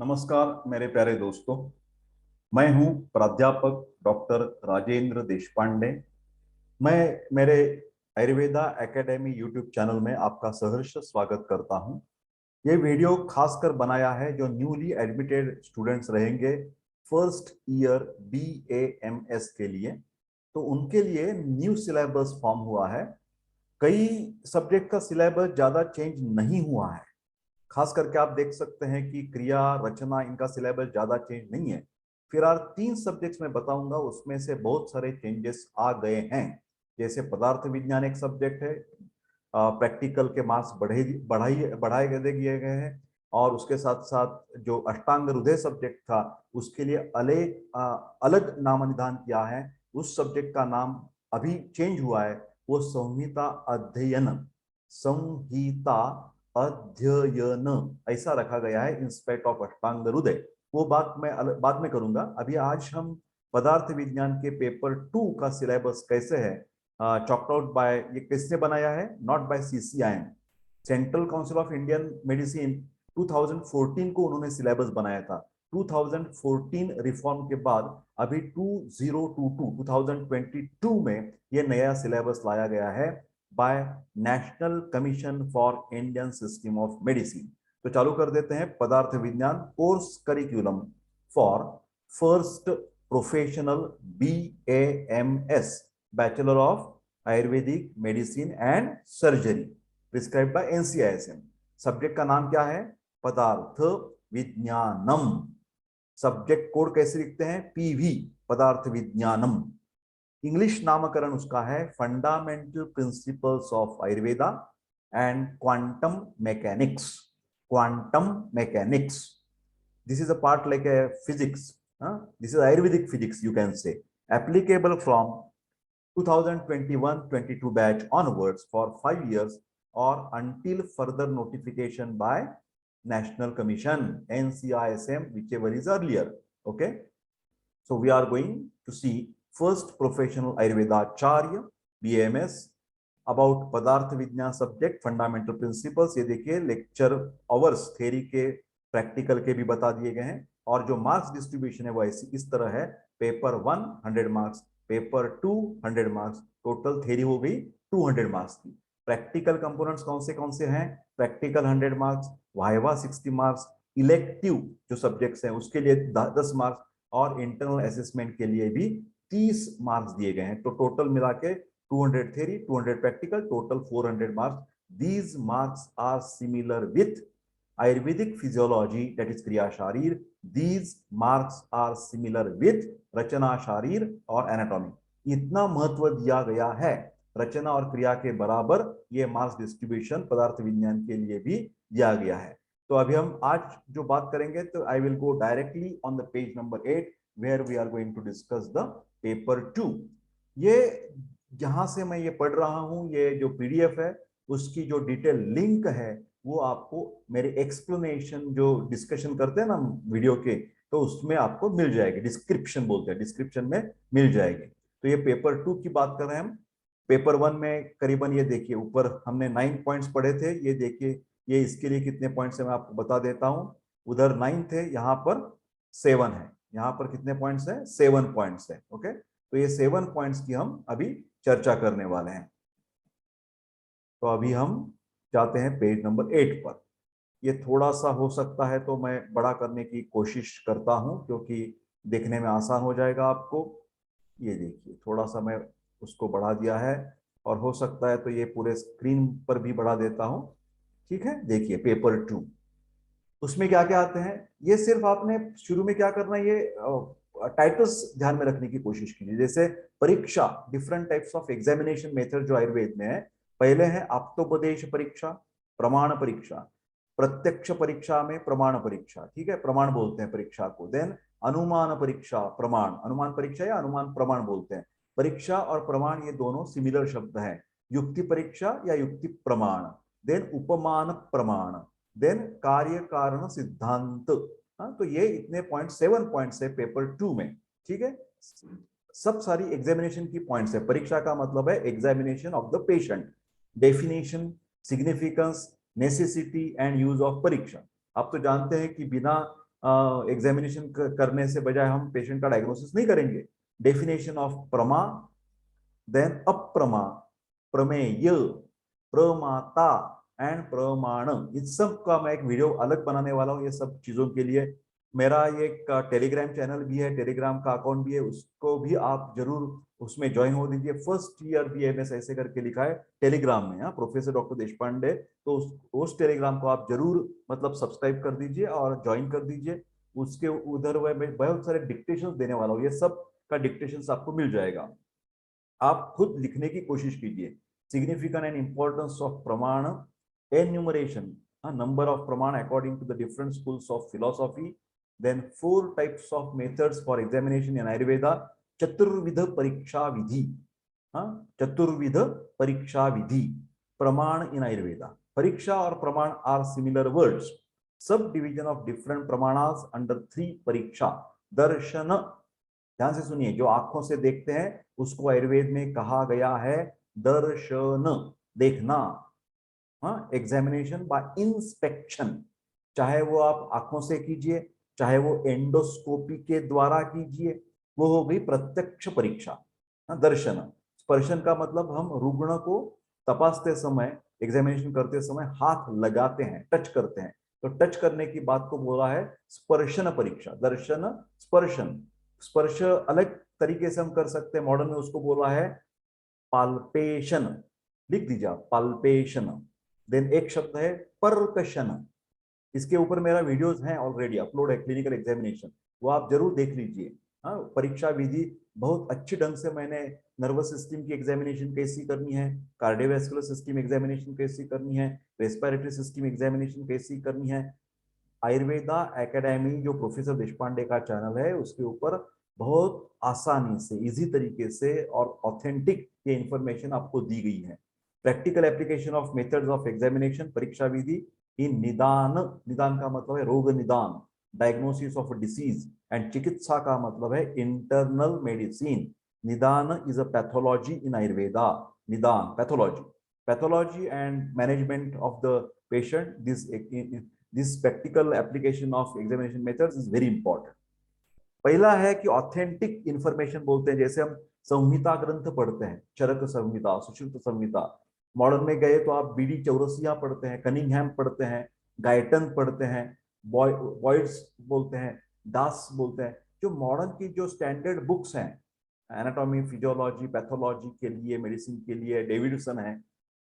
नमस्कार मेरे प्यारे दोस्तों। मैं हूं प्राध्यापक डॉक्टर राजेंद्र देशपांडे। मैं मेरे आयुर्वेदा एकेडमी यूट्यूब चैनल में आपका सहर्ष स्वागत करता हूं। ये वीडियो खासकर बनाया है जो न्यूली एडमिटेड स्टूडेंट्स रहेंगे फर्स्ट ईयर BAMS के लिए। तो उनके लिए न्यू सिलेबस फॉर्म हुआ है। कई सब्जेक्ट का सिलेबस ज्यादा चेंज नहीं हुआ है। खास करके आप देख सकते हैं कि क्रिया रचना इनका सिलेबस ज्यादा चेंज नहीं है। फिर और 3 सब्जेक्ट्स में बताऊंगा, उसमें से बहुत सारे चेंजेस आ गए हैं। जैसे पदार्थ विज्ञान एक सब्जेक्ट है, प्रैक्टिकल के मार्क्स बढ़ाए दिए गए हैं। और उसके साथ साथ जो अष्टांग हृदय सब्जेक्ट था उसके लिए अलग नामानिधान किया है। उस सब्जेक्ट का नाम अभी चेंज हुआ है, वो संहिता अध्ययन ऐसा रखा गया है इंस्पेक्ट ऑफ अष्टांग हृदय। वो बात मैं बाद में करूंगा। अभी आज हम पदार्थ विज्ञान के पेपर 2 का सिलेबस कैसे है चॉक्ड आउट बाय, ये किसने बनाया है, not by CCIM, central council of Indian medicine. 2014 को उन्होंने सिलेबस बनाया था। 2014 रिफॉर्म के बाद अभी 2022 में ये नया सिलेबस लाया गया है by national commission for Indian system of medicine. तो चालू कर देते हैं। पदार्थ विज्ञान course curriculum for first professional BAMS, bachelor of Ayurvedic medicine and surgery, prescribe by NCISM। Subject का नाम क्या है, पदार्थ विज्ञानम। सब्जेक्ट कोड कैसे लिखते हैं, PV, पदार्थ विज्ञानम। इंग्लिश नामकरण उसका है fundamental principles of Ayurveda and quantum mechanics. Quantum mechanics, this is a part like a physics, this is Ayurvedic physics, you can say, applicable from 2021-22 batch onwards for 5 years or until further notification by National Commission, NCISM, whichever is earlier. Okay, so we are going to see first professional Ayurveda Acharya BAMS about पदार्थ विज्ञान subject fundamental principles. ये देखिए lecture hours theory के practical के भी बता दिए गए हैं। और जो मार्क्स डिस्ट्रीब्यूशन है वो ऐसी इस तरह है, paper 1 100 marks, paper 2 100 marks, total theory हो गई 200 मार्क्स की। प्रैक्टिकल कंपोनेंट्स कौन से हैं, practical 100 marks, viva 60 marks, elective जो सब्जेक्ट्स हैं उसके लिए 10 मार्क्स, और इंटरनल असेसमेंट के लिए भी 30 मार्क्स दिए गए हैं। तो टोटल मिला के 200 theory, 200 practical, total 400 marks. These marks are similar with Ayurvedic physiology, that is Kriya Sharir. These marks are similar with Rachana Sharir और anatomy. इतना महत्व दिया गया है रचना और क्रिया के बराबर ये मार्क्स डिस्ट्रीब्यूशन पदार्थ विज्ञान के लिए भी दिया गया है। तो अभी हम आज जो बात करेंगे तो I will go directly on the page number 8 where we are going to discuss the paper 2। ये जहां से मैं ये पढ़ रहा हूं, ये जो PDF है उसकी जो डिटेल लिंक है वो आपको मेरे एक्सप्लेनेशन जो डिस्कशन करते हैं ना वीडियो के, तो उसमें आपको मिल जाएगी। डिस्क्रिप्शन बोलते हैं, डिस्क्रिप्शन में मिल जाएगी। तो ये पेपर 2 की बात कर रहे हैं हम। पेपर 1 में करीबन ये देखिए ऊपर हमने 9 पॉइंट्स पढ़े थे, ये देखिए ये इसके लिए कितने पॉइंट्स है मैं आपको बता देता हूं। उधर 9 थे, यहाँ पर 7 है। यहाँ पर कितने पॉइंट्स है, 7 पॉइंट्स है। ओके, तो ये 7 पॉइंट्स की हम अभी चर्चा करने वाले हैं। तो अभी हम जाते हैं पेज नंबर 8 पर। ये थोड़ा सा हो सकता है तो मैं बड़ा करने की कोशिश करता हूं क्योंकि देखने में आसान हो जाएगा आपको। ये देखिए थोड़ा सा मैं उसको बढ़ा दिया है, और हो सकता है तो ये पूरे स्क्रीन पर भी बढ़ा देता हूं। ठीक है, देखिए पेपर 2 उसमें क्या क्या आते हैं। ये सिर्फ आपने शुरू में क्या करना है, ये टाइटल्स ध्यान में रखने की कोशिश कीजिए। जैसे परीक्षा, different types of examination method जो आयुर्वेद में है। पहले है आप्तोपदेश परीक्षा, प्रमाण परीक्षा, प्रत्यक्ष परीक्षा में प्रमाण परीक्षा, ठीक है, प्रमाण बोलते हैं परीक्षा को। देन अनुमान परीक्षा, प्रमाण, अनुमान परीक्षा या अनुमान प्रमाण बोलते हैं। परीक्षा और प्रमाण ये दोनों सिमिलर शब्द हैं। युक्ति परीक्षा या युक्ति प्रमाण, देन उपमान प्रमाण, देन कार्य कारण सिद्धांत। हाँ, तो ये इतने पॉइंट, 7 पॉइंट्स है पेपर 2 में। ठीक है, सब सारी एग्जामिनेशन की पॉइंट्स है। परीक्षा का मतलब है examination of the patient, definition, significance, necessity and use of परीक्षा। आप तो जानते हैं कि बिना एग्जामिनेशन करने से बजाय हम पेशेंट का डायग्नोसिस नहीं करेंगे। डेफिनेशन ऑफ प्रमा, देन अप्रमा, प्रमेय, प्रमाता एंड प्रमाण, इस सब का मैं एक वीडियो अलग बनाने वाला हूँ ये सब चीजों के लिए। मेरा ये एक टेलीग्राम चैनल भी है, टेलीग्राम का अकाउंट भी है, उसको भी आप जरूर उसमें ज्वाइन हो दीजिए। फर्स्ट ईयर बीएमएस ऐसे करके लिखा है टेलीग्राम में, प्रोफेसर डॉक्टर देशपांडे। तो उस टेलीग्राम को आप जरूर मतलब सब्सक्राइब कर दीजिए और ज्वाइन कर दीजिए। उसके उधर मैं बहुत सारे डिक्टेशन देने वाला हूँ, ये सब का डिक्टेशन आपको मिल जाएगा। आप खुद लिखने की कोशिश कीजिए। Significant and importance of pramana, enumeration, number of pramana according to the different schools of philosophy, then 4 types of methods for examination in Ayurveda, chaturvidh pariksha vidhi, चतुर्विध pariksha विधि, प्रमाण इन आयुर्वेदा। परीक्षा और pramana are similar words, subdivision of different pramanas under 3 pariksha. दर्शन, ध्यान से सुनिए, जो आंखों से देखते हैं उसको आयुर्वेद में कहा गया है दर्शन, देखना। हाँ, एग्जामिनेशन बाय इंस्पेक्शन, चाहे वो आप आंखों से कीजिए, चाहे वो एंडोस्कोपी के द्वारा कीजिए, वो हो गई प्रत्यक्ष परीक्षा। दर्शन, स्पर्शन का मतलब हम रुग्ण को तपासते समय, एग्जामिनेशन करते समय हाथ लगाते हैं, टच करते हैं, तो टच करने की बात को बोला है स्पर्शन परीक्षा। दर्शन, स्पर्शन, स्पर्श अलग तरीके से हम कर सकते हैं, मॉडर्न में उसको बोला है पाल्पेशन, लिख दीजिए आप, पाल्पेशन। देन एक शब्द है परकशन, इसके ऊपर मेरा वीडियोस हैं ऑलरेडी अपलोड है, क्लिनिकल एग्जामिनेशन, वो आप जरूर देख लीजिए। हाँ, परीक्षा विधि बहुत अच्छी ढंग से मैंने नर्वस सिस्टम की एग्जामिनेशन कैसी करनी है, कार्डियोवैस्कुलर सिस्टम एग्जामिनेशन कैसी करनी है, रेस्पिरेटरी सिस्टम एग्जामिनेशन कैसी करनी है, आयुर्वेदा एकेडमी जो प्रोफेसर देशपांडे का चैनल है उसके ऊपर बहुत आसानी से, इजी तरीके से और ऑथेंटिक ये इंफॉर्मेशन आपको दी गई है। Practical application of methods of examination, परीक्षा विधि इन निदान, निदान का मतलब है रोग निदान, डायग्नोसिस ऑफ डिसीज, एंड चिकित्सा का मतलब है इंटरनल मेडिसिन। निदान इज अ पैथोलॉजी इन आयुर्वेदा, निदान pathology, pathology and management of the patient. This practical application of examination methods is very important. पहला है कि ऑथेंटिक इंफॉर्मेशन बोलते हैं, जैसे हम संहिता ग्रंथ पढ़ते हैं, चरक संहिता, सुश्रुत संहिता। मॉडर्न में गए तो आप बीडी चौरसिया पढ़ते हैं, कनिंगहैम पढ़ते हैं, गायटन पढ़ते हैं, बॉयड्स बोलते हैं, दास बोलते हैं। जो मॉडर्न की जो स्टैंडर्ड बुक्स हैं एनाटॉमी, फिजियोलॉजी, पैथोलॉजी के लिए, मेडिसिन के लिए डेविडसन है,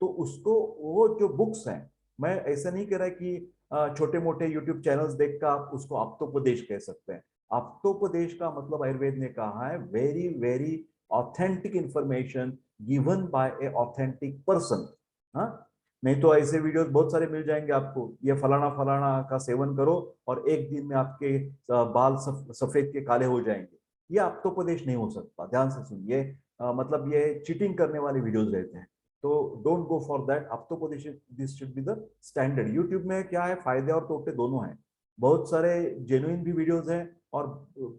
तो उसको वो जो बुक्स हैं, मैं ऐसा नहीं कह रहा कि छोटे मोटे यूट्यूब चैनल्स देखकर आप उसको आप्तोपदेश कह सकते हैं। आप्तोपदेश का मतलब आयुर्वेद ने कहा है very very authentic information given by A authentic person. हाँ, नहीं तो ऐसे वीडियोस बहुत सारे मिल जाएंगे आपको, ये फलाना फलाना का सेवन करो और एक दिन में आपके बाल सफेद के काले हो जाएंगे, ये आप्तोपदेश नहीं हो सकता। ध्यान से सुनिए, मतलब ये चीटिंग करने वाले वीडियोस रहते हैं, तो don't go for that. Aptopadesha, this should be the standard. YouTube में क्या है, फायदे और तोटे दोनों हैं, बहुत सारे जेन्युइन भी वीडियोस हैं और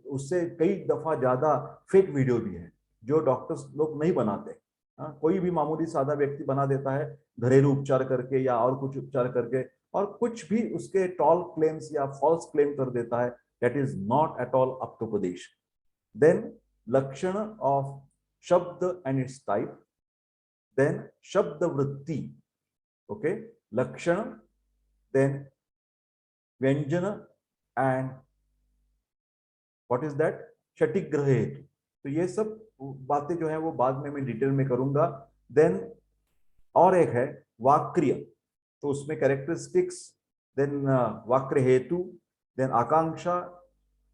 उससे कई दफा ज्यादा फेक वीडियो भी है जो डॉक्टर्स लोग नहीं बनाते। कोई भी मामूली सादा व्यक्ति बना देता है घरेलू उपचार करके या और कुछ उपचार करके, और कुछ भी उसके टॉल क्लेम्स या फॉल्स क्लेम कर देता है, that is not at all aptopadesha. Then lakshana of shabda and its type, then shabda vritti, okay, lakshana, then vyanjana and what is that, षटिग्रह हेतु। तो ये सब बातें जो है वो बाद में मैं डिटेल में करूंगा। देन और एक है वाक्य, तो उसमें कैरेक्टरिस्टिक्स, देन वाक्य हेतु, then akanksha,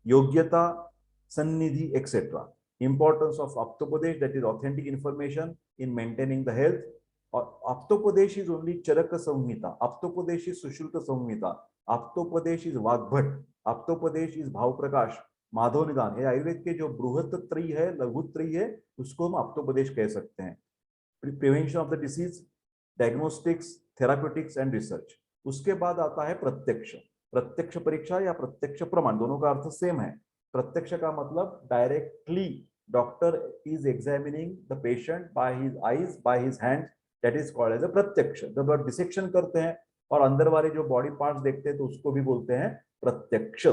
yogyata, sannidhi etcetera. Importance of aptopadesha, that is authentic information in maintaining the health. और aptopadesha is only Charaka Samhita, aptopadesha is Sushruta Samhita, aptopadesha is Vagbhata, aptopadesha is Bhava Prakasha, Madhav निदान। ये आयुर्वेद के जो बृहत त्रयी है, लघु त्रयी है, उसको हम आप्तोपदेश कह सकते हैं। Prevention of the disease, diagnostics, therapeutics and research. उसके बाद आता है प्रत्यक्ष, प्रत्यक्ष परीक्षा या प्रत्यक्ष प्रमाण, दोनों का अर्थ सेम है। प्रत्यक्ष का मतलब directly doctor is examining the patient by his eyes, by his hand, that is called as a pratyaksha. जब आप डिसेक्शन करते हैं और अंदर वाले जो बॉडी पार्ट्स देखते हैं तो उसको भी बोलते हैं प्रत्यक्ष।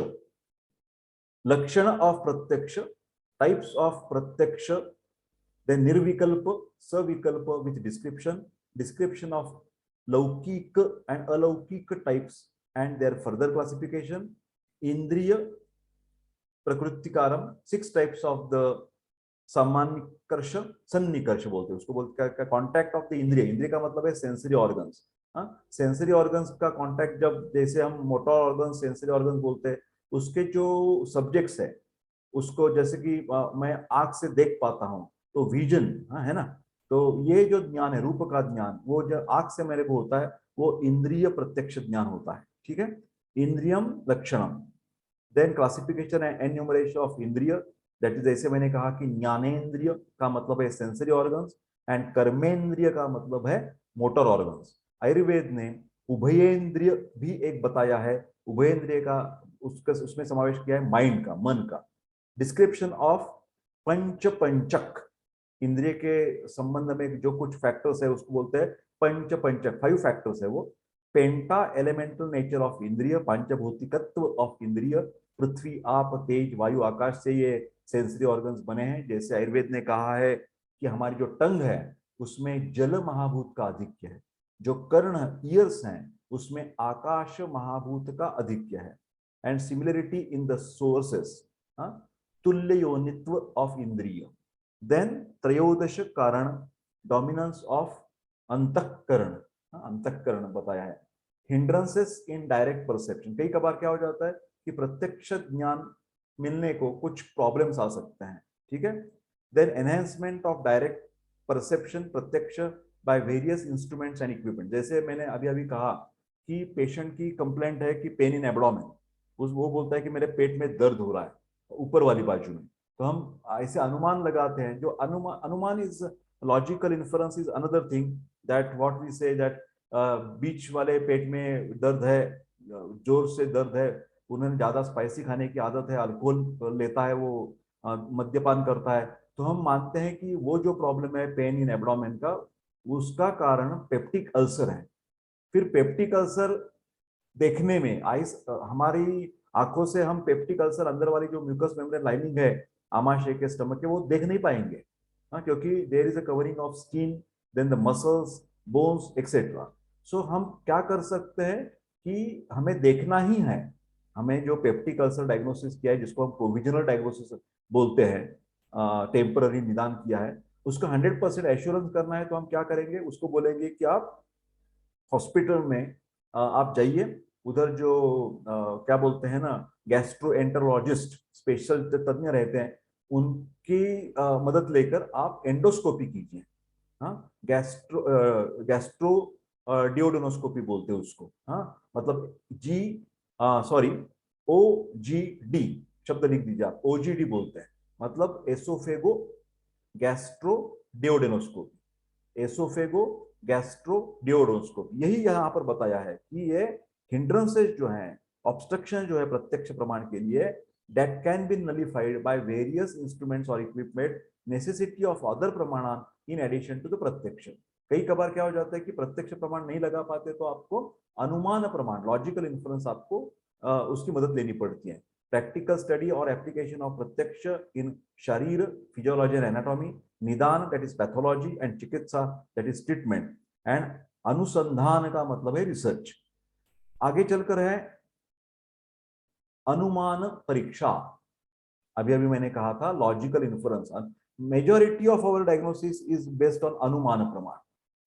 लक्षण ऑफ प्रत्यक्ष, टाइप्स ऑफ प्रत्यक्ष, then nirvikalp, savikalp with description of laukik and alaukik types and their further classification, indriya prakrutikaram, 6 types of the सामान्यकर्ष, सन्निकर्ष बोलते हैं उसको, बोलते हैं कॉन्टैक्ट ऑफ द इंद्रिय, इंद्रिय का मतलब है सेंसरी ऑर्गन्स। हाँ, सेंसरी ऑर्गन्स का कॉन्टैक्ट, जब जैसे हम मोटर ऑर्गन, सेंसरी ऑर्गन बोलते हैं, उसके जो सब्जेक्ट्स है उसको, जैसे कि मैं आंख से देख पाता हूँ तो विजन, हाँ है ना, तो ये जो ज्ञान है रूप का ज्ञान, वो जो आंख से मेरे को होता है वो इंद्रिय प्रत्यक्ष ज्ञान होता है। ठीक है, indriyam lakshanam, then classification and enumeration of indriya, that is, जैसे मैंने कहा कि ज्ञानेन्द्रिय का मतलब है सेंसरी ऑर्गन्स एंड कर्मेंद्रिय का मतलब है मोटर ऑर्गन्स। आयुर्वेद ने उभयेंद्रिय भी एक बताया है, उभयेंद्रिय का उसका उसमें समावेश किया है माइंड का, मन का। डिस्क्रिप्शन ऑफ पंच पंचक, इंद्रिय के संबंध में जो कुछ फैक्टर्स है उसको बोलते हैं पंच पंचक, 5 फैक्टर्स है वो। पेंटा एलिमेंटल नेचर ऑफ इंद्रिय, पंचभौतिकत्व ऑफ इंद्रिय, पृथ्वी आप तेज वायु आकाश से ये सेंसरी ऑर्गन्स बने हैं। जैसे आयुर्वेद ने कहा है कि हमारी जो टंग है उसमें जल महाभूत का आधिक्य है, जो कर्ण ईयर्स हैं उसमें आकाश महाभूत का आधिक्य है। And similarity in the sources, तुल्य योनित्व ऑफ इंद्रिय। देन त्रयोदश कारण, डोमिनेंस ऑफ अंतःकरण, अंतःकरण बताया है। हिंड्रेंसेस इन डायरेक्ट परसेप्शन, कई कबार क्या हो जाता है कि प्रत्यक्ष ज्ञान मिलने को कुछ प्रॉब्लम्स आ सकते हैं। ठीक है, then enhancement of direct perception, pratyaksha by various instruments and equipment. जैसे मैंने अभी अभी कहा कि पेशेंट की कंप्लेंट है कि पेन इन एब्डोमेन, वो बोलता है कि मेरे पेट में दर्द हो रहा है ऊपर वाली बाजू में, तो हम ऐसे अनुमान लगाते हैं। जो anumana is logical inference is another thing, that what we say that बीच वाले पेट में दर्द है, जोर से दर्द है, उन्हें ज्यादा स्पाइसी खाने की आदत है, अल्कोहल लेता है, वो मद्यपान करता है, तो हम मानते हैं कि वो जो प्रॉब्लम है पेन इन एब्डोमेन का, उसका कारण पेप्टिक अल्सर है। फिर पेप्टिक अल्सर देखने में आइस, हमारी आंखों से हम पेप्टिक अल्सर, अंदर वाली जो म्यूकस मेम्ब्रेन लाइनिंग है आमाशय के स्टमक के, वो देख नहीं पाएंगे, क्योंकि there is a covering of skin, then the muscles, bones etcetera. So हम क्या कर सकते हैं कि हमें देखना ही है, हमें जो पेप्टिक अल्सर डायग्नोसिस किया है, जिसको हम प्रोविजनल डायग्नोसिस बोलते हैं, टेम्पररी निदान किया है, उसका 100% एश्योरेंस करना है, तो हम क्या करेंगे, उसको बोलेंगे कि आप हॉस्पिटल में आप जाइए, उधर जो क्या बोलते हैं ना, गैस्ट्रोएंटरोलॉजिस्ट, स्पेशल तज्ञ रहते हैं, उनकी मदद लेकर आप एंडोस्कोपी कीजिए। हाँ, गैस्ट्रो डियोडेनोस्कोपी बोलते हैं उसको। हाँ, मतलब सॉरी, OGD शब्द लिख दीजिए आप, OGD बोलते हैं, मतलब एसोफेगो गैस्ट्रो डियोडेनोस्कोपी, एसोफेगो गैस्ट्रो डियोडेनोस्कोपी, यही यहाँ पर बताया है कि ये हिंड्रेंसेस जो हैं, ऑब्स्ट्रक्शन जो है प्रत्यक्ष प्रमाण के लिए, that can be nullified bye various instruments और इक्विपमेंट, नेसेसिटी ऑफ अदर प्रमाण इन एडिशन टू द प्रत्यक्ष। कई कबार क्या हो जाता है कि प्रत्यक्ष प्रमाण नहीं लगा पाते, तो आपको अनुमान प्रमाण, लॉजिकल इन्फ्लुएंस, आपको उसकी मदद लेनी पड़ती है। प्रैक्टिकल स्टडी और एप्लीकेशन ऑफ प्रत्यक्ष इन शरीर, फिजियोलॉजी एंड एनाटॉमी, निदान दैट इज पैथोलॉजी, एंड चिकित्सा दैट इज ट्रीटमेंट, एंड अनुसंधान का मतलब है रिसर्च। आगे चलकर है अनुमान परीक्षा। अभी अभी मैंने कहा था logical influence, majority of our diagnosis is based on anuman pramana.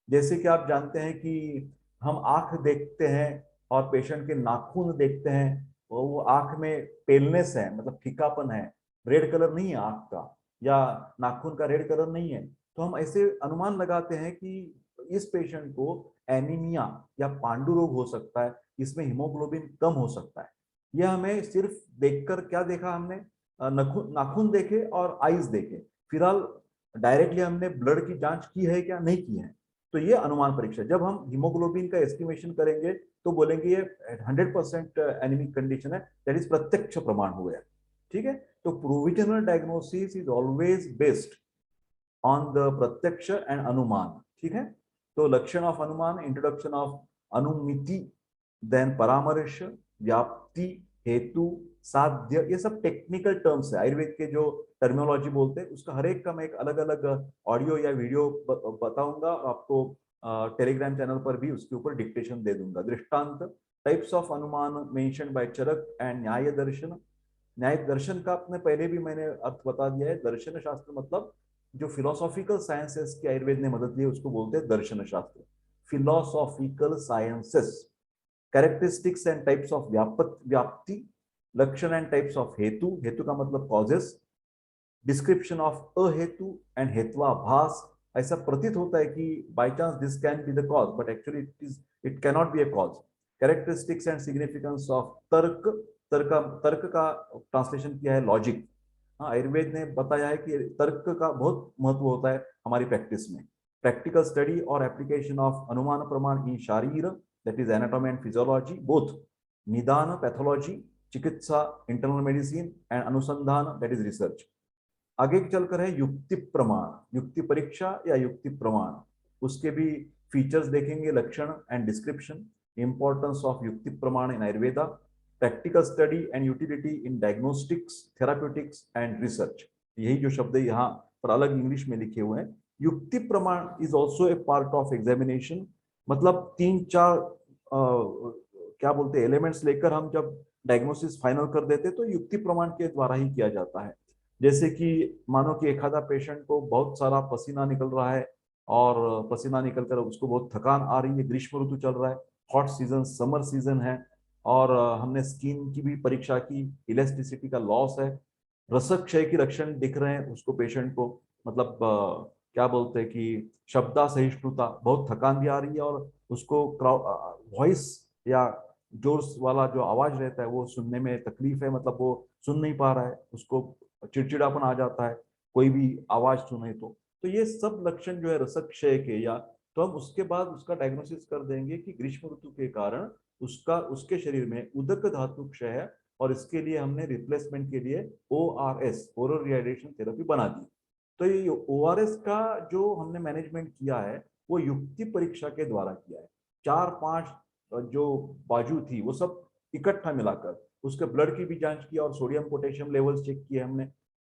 जैसे कि आप जानते हैं कि हम आंख देखते हैं और पेशेंट के नाखून देखते हैं, वो आंख में पेलनेस है, मतलब फीकापन है, रेड कलर नहीं है आंख का, या नाखून का रेड कलर नहीं है, तो हम ऐसे अनुमान लगाते हैं कि इस पेशेंट को एनीमिया या पांडु रोग हो सकता है, इसमें हीमोग्लोबिन कम हो सकता है। यह हमें सिर्फ देखकर, क्या देखा हमने, नाखून देखे और आईज देखे, फिलहाल डायरेक्टली हमने ब्लड की जांच की है क्या, नहीं की है। तो ये अनुमान परीक्षा, जब हम हीमोग्लोबिन का एस्टिमेशन करेंगे तो बोलेंगे ये 100% एनीमिक कंडीशन है, दैट इज प्रत्यक्ष प्रमाण हो गया। ठीक है, तो provisional diagnosis is always based on the प्रत्यक्ष एंड अनुमान। ठीक है, तो लक्षण ऑफ अनुमान, इंट्रोडक्शन ऑफ अनुमिति, देन परामर्श, व्याप्ति, हेतु, साध्य, ये सब टेक्निकल टर्म्स है। आयुर्वेद के जो टर्मिनोलॉजी बोलते हैं उसका हर एक का मैं एक अलग अलग ऑडियो या वीडियो बताऊंगा आपको। टेलीग्राम चैनल पर भी उसके ऊपर डिक्टेशन दे दूंगा। दृष्टांत, टाइप्स ऑफ अनुमान मेंशन बाय चरक एंड न्याय दर्शन। न्याय दर्शन का आपने पहले भी मैंने अर्थ बता दिया है। दर्शन शास्त्र मतलब जो फिलोसॉफिकल साइंसेस की आयुर्वेद ने मदद ली है उसको बोलते हैं दर्शन शास्त्र। Philosophical sciences, characteristics and types of व्याप्ति, लक्षण एंड टाइप्स ऑफ हेतु, हेतु का मतलब कॉजेस, डिस्क्रिप्शन ऑफ अहेतु एंड हेत्वाभास। ऐसा प्रतीत होता है कि by chance this can be the cause, but actually it cannot be A cause. Characteristics and significance of तर्क, तर्क का ट्रांसलेशन किया है लॉजिक। हाँ, आयुर्वेद ने बताया है कि तर्क का बहुत महत्व होता है हमारी प्रैक्टिस में। प्रैक्टिकल स्टडी और application of anumana pramana in sharir, that is anatomy and physiology both. Nidana, pathology, chikitsa, internal medicine, and anusandhana, that is research. आगे चलकर है युक्ति प्रमाण, युक्ति परीक्षा या युक्ति प्रमाण। उसके भी फीचर्स देखेंगे, लक्षण and description, importance of yukti pramana in Ayurveda, practical study and utility in diagnostics, therapeutics and research. यही जो शब्द है यहाँ पर अलग इंग्लिश में लिखे हुए हैं। युक्ति प्रमाण is also a part of examination. मतलब तीन चार क्या बोलते हैं एलिमेंट्स लेकर हम जब डायग्नोसिस फाइनल कर देते तो युक्ति प्रमाण के द्वारा ही किया जाता है। जैसे कि मानो कि एक आधा पेशेंट को बहुत सारा पसीना निकल रहा है और पसीना निकलकर उसको बहुत थकान आ रही है, ग्रीष्म ऋतु चल रहा है, हॉट सीजन, समर सीजन है, और हमने स्किन की भी परीक्षा की, इलास्टिसिटी का लॉस है, रसक क्षय के लक्षण दिख रहे हैं उसको पेशेंट को, मतलब क्या बोलते हैं कि शब्दा सहिष्णुता, बहुत थकान भी आ रही है और उसको वॉइस या जोर वाला जो आवाज रहता है वो सुनने में तकलीफ है, मतलब वो सुन नहीं पा रहा है, उसको चिड़चिड़ापन आ जाता है कोई भी आवाज सुने तो ये सब लक्षण जो है रसक क्षय के, या तो हम उसके बाद उसका डायग्नोसिस कर देंगे कि ग्रीष्म ऋतु के कारण उसका उसके शरीर में उदक धातु क्षय है, और इसके लिए हमने रिप्लेसमेंट के लिए ORS, ओरल रिहाइड्रेशन थेरेपी बना दी। तो ये ORS का जो हमने मैनेजमेंट किया है वो युक्ति परीक्षा के द्वारा किया है। 4-5 जो बाजू थी वो सब इकट्ठा मिलाकर उसके ब्लड की भी जांच की और सोडियम पोटेशियम लेवल्स चेक किए हमने,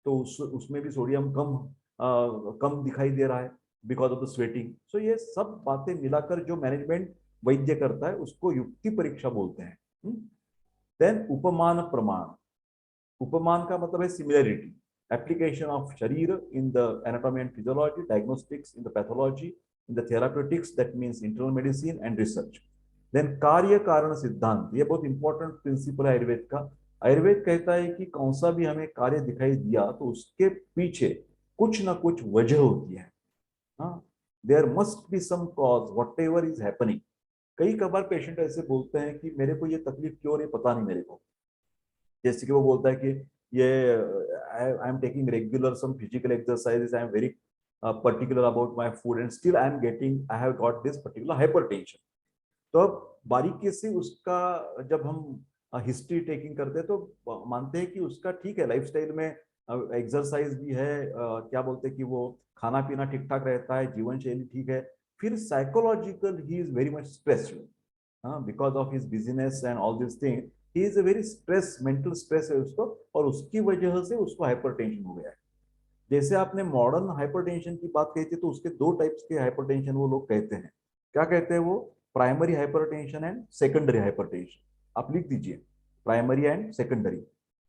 तो उसमें भी सोडियम कम दिखाई दे रहा है बिकॉज ऑफ द स्वेटिंग। सो ये सब बातें मिलाकर जो मैनेजमेंट वैद्य करता है उसको युक्ति परीक्षा बोलते हैं। देन उपमान प्रमाण, उपमान का मतलब है similarity, application of sharira in the anatomy and physiology, diagnostics in the pathology, in the therapeutics, that means internal medicine and research. Then karya karana सिद्धांत, ये बहुत इंपॉर्टेंट प्रिंसिपल है आयुर्वेद का। आयुर्वेद कहता है कि कौन सा भी हमें कार्य दिखाई दिया तो उसके पीछे कुछ ना कुछ वजह होती है। हाँ, there must be some cause whatever is happening. कई कबार पेशेंट ऐसे बोलते हैं कि मेरे को ये तकलीफ क्यों नहीं पता नहीं मेरे को, जैसे कि वो बोलता है कि ये I am taking regular some physical exercises, I am very particular about my food and still I am getting, I have got this particular hypertension. तो अब बारीकी से उसका जब हम हिस्ट्री टेकिंग करते हैं तो मानते हैं कि उसका ठीक है, लाइफस्टाइल में एक्सरसाइज भी है, क्या बोलते हैं कि वो खाना पीना ठीक ठाक रहता है, जीवन शैली ठीक है, फिर psychological he is very much stressed, because of his business and all this thing, he is a very stress, mental stress है उसको, और उसकी वजह से उसको हाइपरटेंशन हो गया है। जैसे आपने मॉडर्न हाइपरटेंशन की बात कही थी तो उसके दो टाइप्स के हाइपरटेंशन वो लोग कहते हैं। क्या कहते हैं वो? Primary hypertension and secondary hypertension. आप लिख दीजिए, प्राइमरी एंड सेकेंडरी।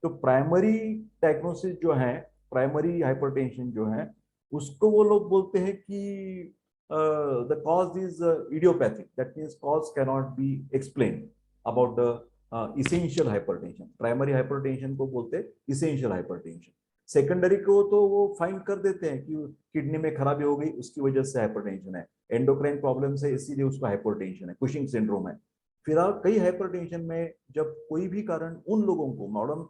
तो प्राइमरी डायग्नोसिस जो है, प्राइमरी हाइपरटेंशन जो है, उसको वो लोग बोलते हैं कि the cause is idiopathic, that means cause cannot be explain about the essential hypertension. Primary hypertension को बोलते हैं इसेंशियल हाइपरटेंशन। सेकेंडरी को तो वो फाइंड कर देते हैं कि किडनी में खराबी हो गई उसकी वजह से हाइपरटेंशन है, एंडोक्राइन प्रॉब्लम से इसीलिए उसको हाइपरटेंशन है, कुशिंग सिंड्रोम है। फिलहाल कई हाइपरटेंशन में जब कोई भी कारण उन लोगों को, मॉडर्न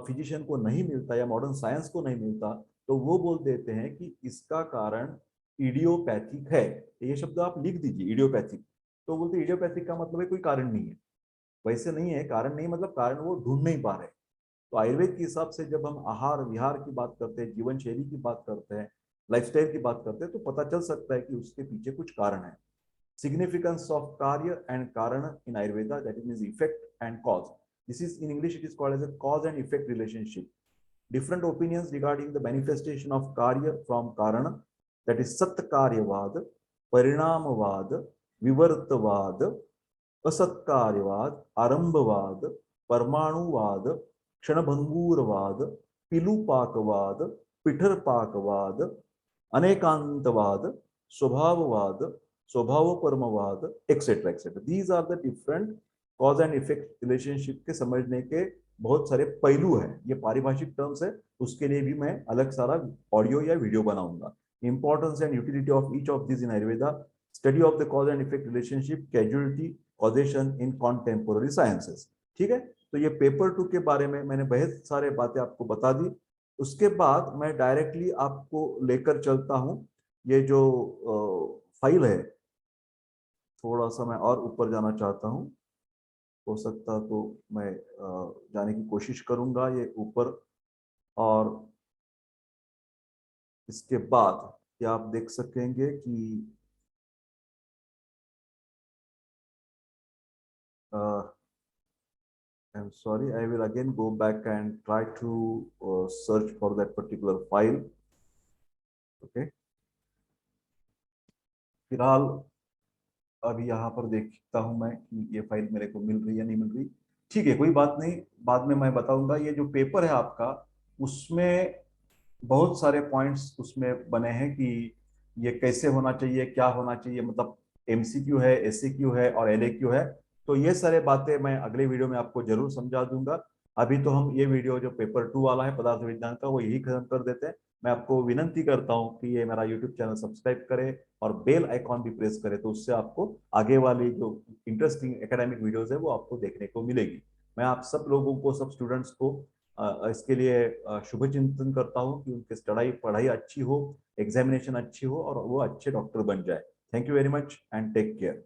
फिजिशियन को नहीं मिलता या मॉडर्न साइंस को नहीं मिलता, तो वो बोल देते हैं कि इसका कारण इडियोपैथिक है। ये शब्द आप लिख दीजिए, इडियोपैथिक। तो बोलते इडियोपैथिक का मतलब है कोई कारण नहीं है, वैसे नहीं है, कारण नहीं मतलब कारण वो ढूंढ नहीं पा रहे। तो आयुर्वेद के हिसाब से जब हम आहार विहार की बात करते हैं, जीवन शैली की बात करते हैं, लाइफस्टाइल की बात करते हैं, तो पता चल सकता है कि उसके पीछे कुछ कारण है। Significance of karya and karana in Ayurveda, that means effect and cause. This is in English, it is called as a cause and effect relationship. Different opinions regarding the manifestation of karya from karana, that is Satkaryavad, Parinamavad, Vivartavad, Asatkaryavad, Arambhavad, Parmanuvad, Kshanabhanguravad, Pilupakavad, Pitharpakavad, Anekantavad, Swabhavavad, Swabhavaparmavad, etc. etc. These are the different cause and effect relationship के समझने के बहुत सारे पहलू हैं. ये पारिभाषिक terms है, उसके लिए भी मैं अलग सारा ऑडियो या वीडियो बनाऊंगा. Importance and utility of each of these in Ayurveda, study of the cause and effect relationship, causality, causation in contemporary sciences. ठीक है, तो ये पेपर 2 के बारे में मैंने बहुत सारे बातें आपको बता दी. उसके बाद मैं डायरेक्टली आपको लेकर चलता हूं. ये जो फाइल है, थोड़ा सा मैं और ऊपर जाना चाहता हूं, हो सकता तो मैं जाने की कोशिश करूंगा ये ऊपर. और इसके बाद क्या आप देख सकेंगे कि I'm sorry, I will again go back and try to search for that particular file. Okay. फिलहाल अभी यहाँ पर देखता हूँ मैं कि ये फाइल मेरे को मिल रही है नहीं मिल रही. ठीक है, कोई बात नहीं, बाद में मैं बताऊंगा. ये जो पेपर है आपका, उसमें बहुत सारे पॉइंट्स उसमें बने हैं कि ये कैसे होना चाहिए, क्या होना चाहिए, मतलब एमसीक्यू है, एससीक्यू है और एलएक्यू है. तो ये सारे बातें मैं अगले वीडियो में आपको जरूर समझा दूंगा. अभी तो हम ये वीडियो जो पेपर 2 वाला है पदार्थ विज्ञान का, वो यही खत्म कर देते हैं. मैं आपको विनंती करता हूं कि ये मेरा यूट्यूब चैनल सब्सक्राइब करें और बेल आइकॉन भी प्रेस करें, तो उससे आपको आगे वाली जो इंटरेस्टिंग एकेडमिक वीडियोस है वो आपको देखने को मिलेगी. मैं आप सब लोगों को, सब स्टूडेंट्स को इसके लिए शुभ चिंतन करता हूँ कि उनकी पढ़ाई अच्छी हो, एग्जामिनेशन अच्छी हो और वो अच्छे डॉक्टर बन जाए. Thank you very much and take care.